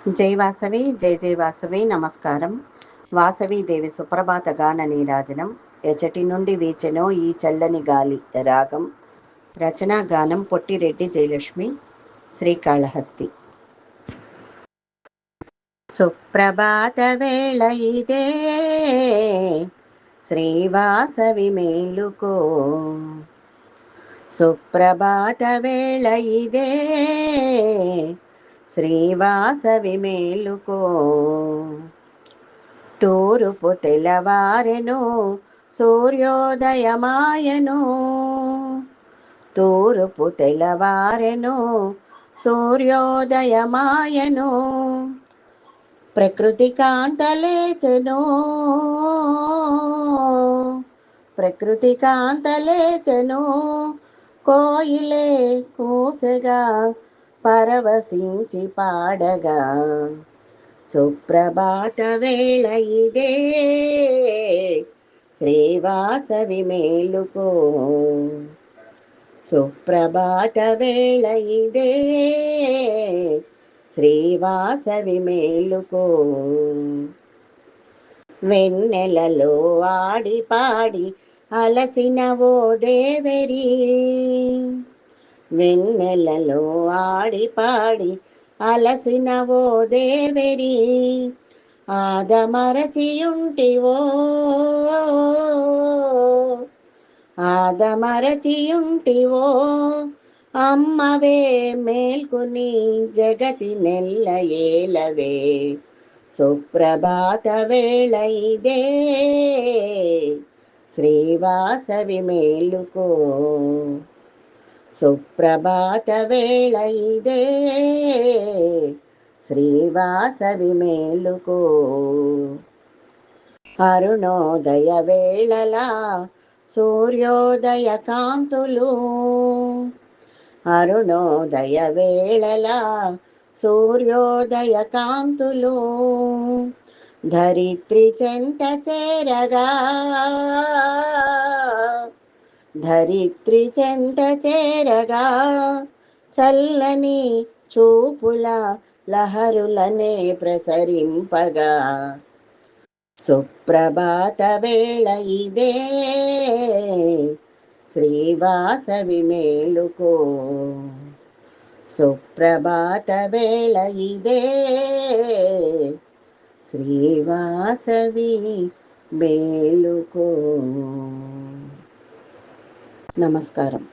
జై వాసవి, జై జై వాసవి. నమస్కారం. వాసవీదేవి సుప్రభాత గాన నీరాజనం. ఎచటి నుండి వీచెనో ఈ చల్లని గాలి రాగం. రచనా గానం పొట్టిరెడ్డి జయలక్ష్మి, శ్రీకాళహస్తి. సుప్రభాత వేళ ఇదే, శ్రీవాసవి మేలుకో. సుప్రభాత వేళ ఇదే, శ్రీవాసవి మేలుకో. తూరుపు తెల్లవారెను, సూర్యోదయమాయను. తూరుపు తెల్లవారెను, సూర్యోదయమాయను. ప్రకృతి కాంతలేచెను, ప్రకృతి కాంతలేచెను. కోయిలే కూసెగా, పరవశించి పాడగా. సుప్రభాత వేళ ఇదే, శ్రీవాసవి మేలుకో. సుప్రభాత వేళ ఇదే, శ్రీవాసవి మేలుకో. వెన్నెలలో ఆడి పాడి అలసిన ఓ దేవరి. వెన్నెలలో ఆడి పాడి అలసిన ఓ దేవరి. ఆదమరచియుంటివో, ఆదమరచియుంటివో. అమ్మవే మేల్కుని జగతి నెల్ల ఏలవే. సుప్రభాత వేళ ఇదే, శ్రీవాసవి మేలుకో. సుప్రభాత వేళ ఇదే, శ్రీవాసవి మేలుకో. అరుణోదయ వేళలా సూర్యోదయ కాంతులు. అరుణోదయ వేళలా సూర్యోదయ కాంతులు. ధరిత్రి చెంత చేరగా, ధరిత్రి చెంత చేరగా. చల్లని చూపుల లహరులనే ప్రసరింపగా. సుప్రభాత వేళ ఇదే, శ్రీవాసవి మేలుకో. సుప్రభాత వేళ ఇదే, శ్రీవాసవి మేలుకో. నమస్కారం.